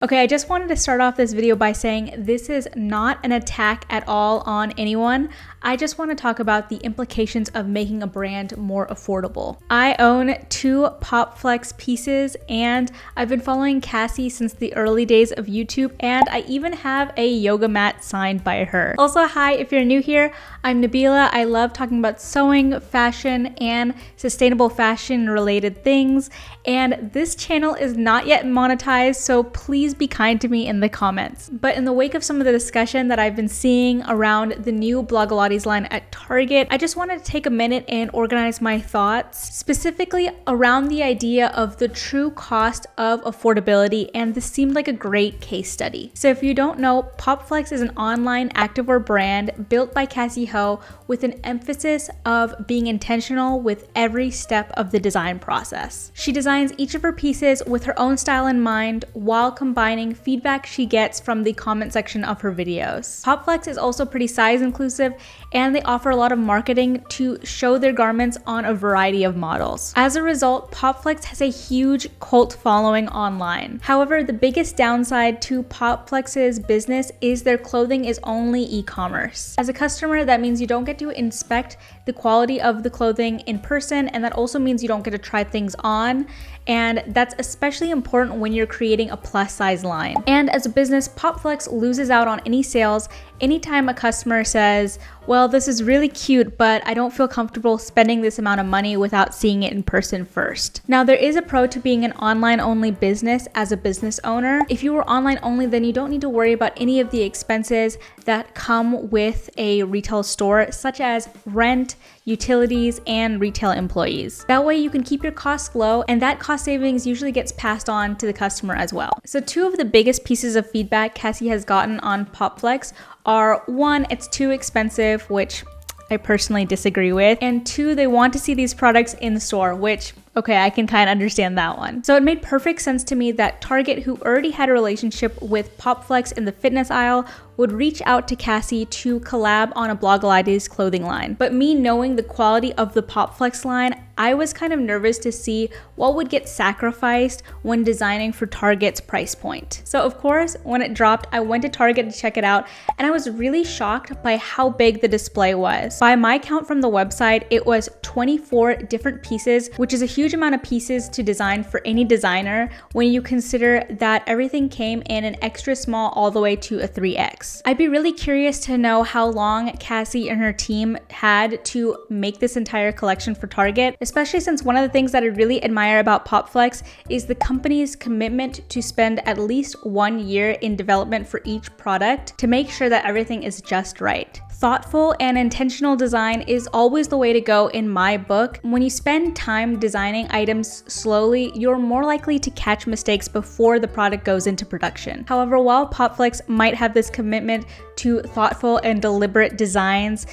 Okay, I just wanted to start off this video by saying this is not an attack at all on anyone. I just want to talk about the implications of making a brand more affordable. I own 2 Popflex pieces and I've been following Cassie since the early days of YouTube, and I even have a yoga mat signed by her. Also, hi, if you're new here, I'm Nabila. I love talking about sewing, fashion, and sustainable fashion related things, and this channel is not yet monetized, so please be kind to me in the comments. But in the wake of some of the discussion that I've been seeing around the new Blogilates line at Target, I just wanted to take a minute and organize my thoughts, specifically around the idea of the true cost of affordability, and this seemed like a great case study. So if you don't know, Popflex is an online activewear brand built by Cassie Ho with an emphasis of being intentional with every step of the design process. She designs each of her pieces with her own style in mind while combining feedback she gets from the comment section of her videos. Popflex is also pretty size inclusive, and they offer a lot of marketing to show their garments on a variety of models. As a result, Popflex has a huge cult following online. However, the biggest downside to Popflex's business is their clothing is only e-commerce. As a customer, that means you don't get to inspect the quality of the clothing in person, and that also means you don't get to try things on, and that's especially important when you're creating a plus size line. And as a business, Popflex loses out on any sales anytime a customer says, well, this is really cute, but I don't feel comfortable spending this amount of money without seeing it in person first. Now, there is a pro to being an online only business as a business owner. If you were online only, then you don't need to worry about any of the expenses that come with a retail store, such as rent, utilities, and retail employees. That way you can keep your costs low, and that cost savings usually gets passed on to the customer as well. So 2 of the biggest pieces of feedback Cassie has gotten on Popflex are: 1, it's too expensive, which I personally disagree with, and 2, they want to see these products in the store, which, okay, I can kind of understand that one. So it made perfect sense to me that Target, who already had a relationship with Popflex in the fitness aisle, would reach out to Cassie to collab on a Blogilates clothing line. But me knowing the quality of the Popflex line, I was kind of nervous to see what would get sacrificed when designing for Target's price point. So of course, when it dropped, I went to Target to check it out, and I was really shocked by how big the display was. By my count from the website, it was 24 different pieces, which is a huge amount of pieces to design for any designer when you consider that everything came in an extra small all the way to a 3X. I'd be really curious to know how long Cassie and her team had to make this entire collection for Target, especially since one of the things that I really admire about Popflex is the company's commitment to spend at least 1 year in development for each product to make sure that everything is just right. Thoughtful and intentional design is always the way to go in my book. When you spend time designing items slowly, you're more likely to catch mistakes before the product goes into production. However, while Popflex might have this commitment to thoughtful and deliberate designs,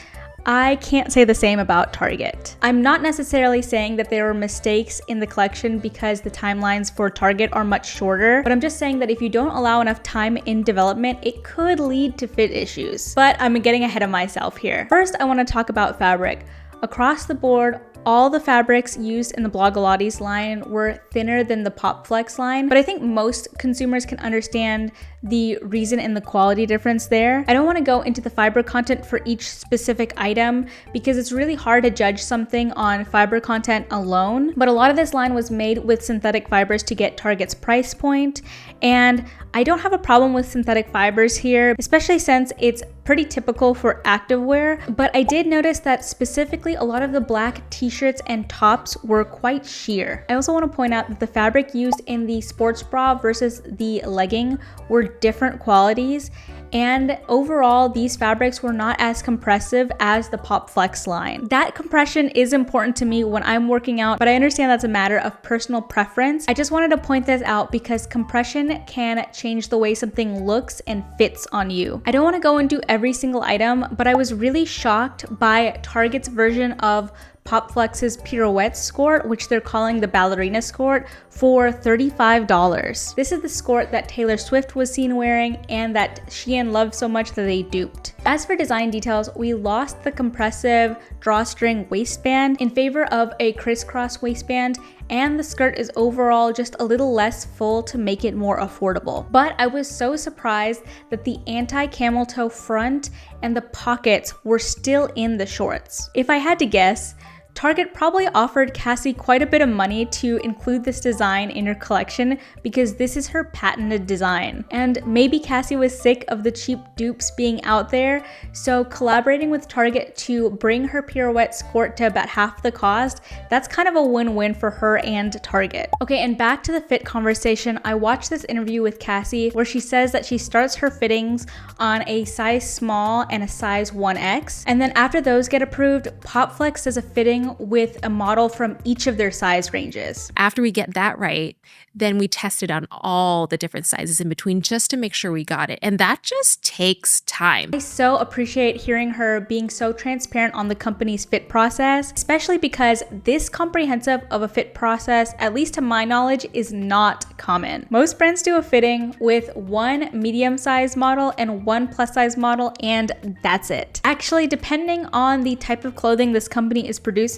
I can't say the same about Target. I'm not necessarily saying that there were mistakes in the collection because the timelines for Target are much shorter, but I'm just saying that if you don't allow enough time in development, it could lead to fit issues. But I'm getting ahead of myself here. First, I want to talk about fabric. Across the board, all the fabrics used in the Blogilates line were thinner than the Popflex line, but I think most consumers can understand the reason and the quality difference there. I don't want to go into the fiber content for each specific item because it's really hard to judge something on fiber content alone, but a lot of this line was made with synthetic fibers to get Target's price point, and I don't have a problem with synthetic fibers here, especially since it's pretty typical for activewear, but I did notice that specifically a lot of the black t-shirts and tops were quite sheer. I also want to point out that the fabric used in the sports bra versus the legging were different qualities, and overall these fabrics were not as compressive as the Popflex line. That compression is important to me when I'm working out, but I understand that's a matter of personal preference. I just wanted to point this out because compression can change the way something looks and fits on you. I don't want to go into every single item, but I was really shocked by Target's version of Popflex's pirouette skirt, which they're calling the ballerina skirt, for $35. This is the skirt that Taylor Swift was seen wearing and that Shein loved so much that they duped. As for design details, we lost the compressive drawstring waistband in favor of a crisscross waistband and the skirt is overall just a little less full to make it more affordable. But I was so surprised that the anti-camel toe front and the pockets were still in the shorts. If I had to guess, Target probably offered Cassie quite a bit of money to include this design in her collection because this is her patented design. And maybe Cassie was sick of the cheap dupes being out there, so collaborating with Target to bring her pirouette skirt to about half the cost, that's kind of a win-win for her and Target. Okay, and back to the fit conversation, I watched this interview with Cassie where she says that she starts her fittings on a size small and a size 1X, and then after those get approved, Popflex does a fitting with a model from each of their size ranges. After we get that right, then we test it on all the different sizes in between just to make sure we got it. And that just takes time. I so appreciate hearing her being so transparent on the company's fit process, especially because this comprehensive of a fit process, at least to my knowledge, is not common. Most brands do a fitting with one medium-sized model and one plus-size model, and that's it. Actually, depending on the type of clothing this company is producing,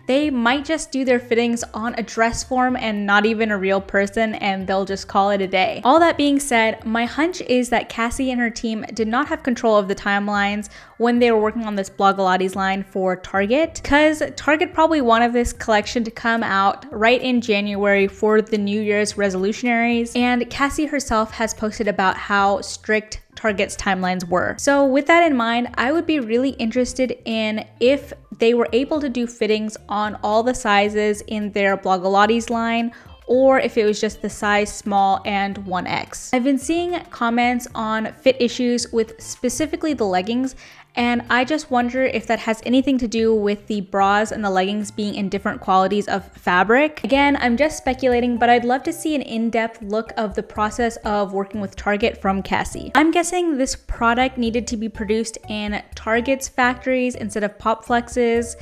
they might just do their fittings on a dress form and not even a real person, and they'll just call it a day. All that being said, my hunch is that Cassie and her team did not have control of the timelines when they were working on this Blogilates line for Target, because Target probably wanted this collection to come out right in January for the New Year's resolutionaries, and Cassie herself has posted about how strict Target's timelines were. So with that in mind, I would be really interested in if they were able to do fittings on all the sizes in their Blogilates line, or if it was just the size small and 1X. I've been seeing comments on fit issues with specifically the leggings, and I just wonder if that has anything to do with the bras and the leggings being in different qualities of fabric. Again, I'm just speculating, but I'd love to see an in-depth look of the process of working with Target from Cassie. I'm guessing this product needed to be produced in Target's factories instead of Popflex's.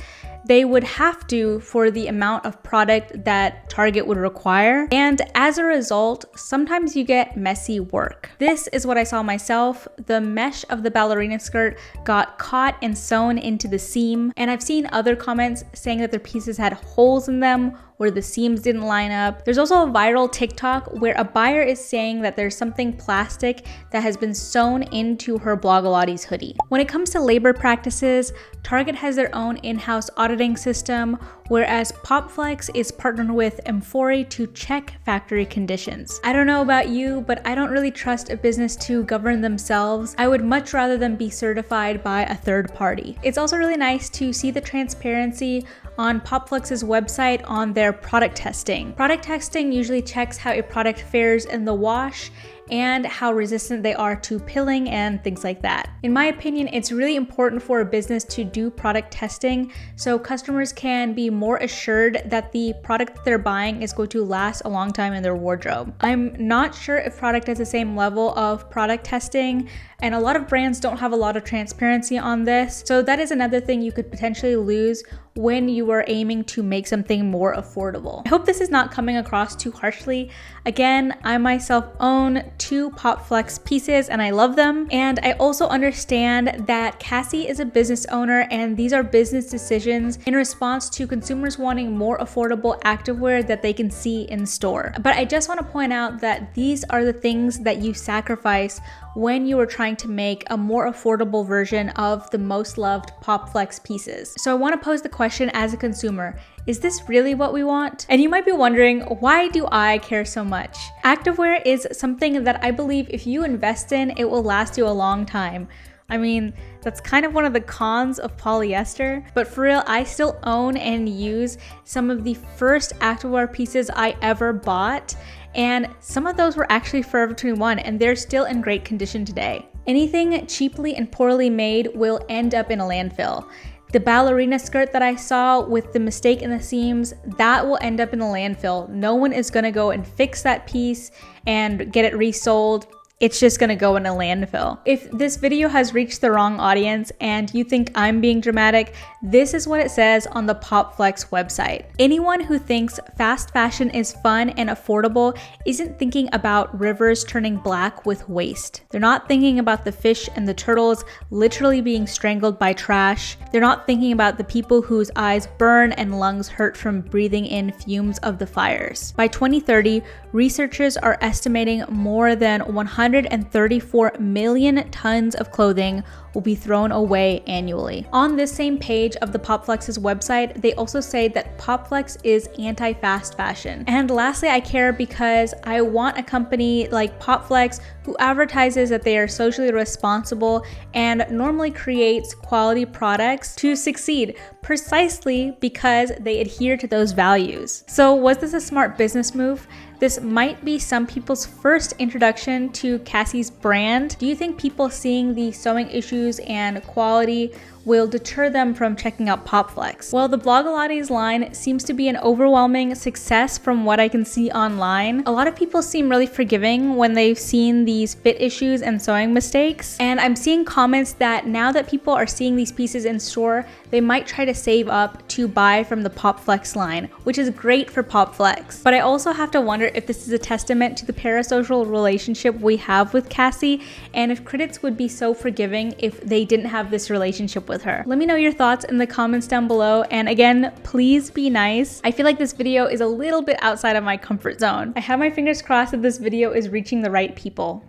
They would have to for the amount of product that Target would require. And as a result, sometimes you get messy work. This is what I saw myself. The mesh of the ballerina skirt got caught and sewn into the seam. And I've seen other comments saying that their pieces had holes in them where the seams didn't line up. There's also a viral TikTok where a buyer is saying that there's something plastic that has been sewn into her Blogilates hoodie. When it comes to labor practices, Target has their own in-house auditing system, whereas Popflex is partnered with Emfori to check factory conditions. I don't know about you, but I don't really trust a business to govern themselves. I would much rather them be certified by a third party. It's also really nice to see the transparency on Popflex's website on their product testing. Product testing usually checks how a product fares in the wash and how resistant they are to pilling and things like that. In my opinion, it's really important for a business to do product testing so customers can be more assured that the product that they're buying is going to last a long time in their wardrobe. I'm not sure if product has the same level of product testing, and a lot of brands don't have a lot of transparency on this, so that is another thing you could potentially lose when you are aiming to make something more affordable. I hope this is not coming across too harshly. Again, I myself own 2 Popflex pieces and I love them. And I also understand that Cassie is a business owner and these are business decisions in response to consumers wanting more affordable activewear that they can see in store. But I just want to point out that these are the things that you sacrifice when you are trying to make a more affordable version of the most loved Popflex pieces. So I want to pose the question as a consumer, is this really what we want? And you might be wondering, why do I care so much? Activewear is something that I believe if you invest in, it will last you a long time. I mean, that's kind of one of the cons of polyester, but for real, I still own and use some of the first activewear pieces I ever bought, and some of those were actually Forever 21 and they're still in great condition today. Anything cheaply and poorly made will end up in a landfill. The ballerina skirt that I saw with the mistake in the seams, that will end up in a landfill. No one is gonna go and fix that piece and get it resold. it's just gonna go in a landfill. If this video has reached the wrong audience and you think I'm being dramatic, this is what it says on the Popflex website. Anyone who thinks fast fashion is fun and affordable isn't thinking about rivers turning black with waste. They're not thinking about the fish and the turtles literally being strangled by trash. They're not thinking about the people whose eyes burn and lungs hurt from breathing in fumes of the fires. By 2030, researchers are estimating more than 134 million tons of clothing will be thrown away annually. On this same page of the Popflex's website, they also say that Popflex is anti-fast fashion. And lastly, I care because I want a company like Popflex who advertises that they are socially responsible and normally creates quality products to succeed, precisely because they adhere to those values. So was this a smart business move? This might be some people's first introduction to Cassie's brand. Do you think people seeing the sewing issues and quality will deter them from checking out Popflex? Well, the Blogilates line seems to be an overwhelming success from what I can see online. A lot of people seem really forgiving when they've seen these fit issues and sewing mistakes. And I'm seeing comments that now that people are seeing these pieces in store, they might try to save up to buy from the Popflex line, which is great for Popflex. But I also have to wonder if this is a testament to the parasocial relationship we have with Cassie, and if critics would be so forgiving if they didn't have this relationship with her. Let me know your thoughts in the comments down below, and again, please be nice. I feel like this video is a little bit outside of my comfort zone. I have my fingers crossed that this video is reaching the right people.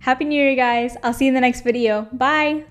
Happy New Year, guys. I'll see you in the next video. Bye!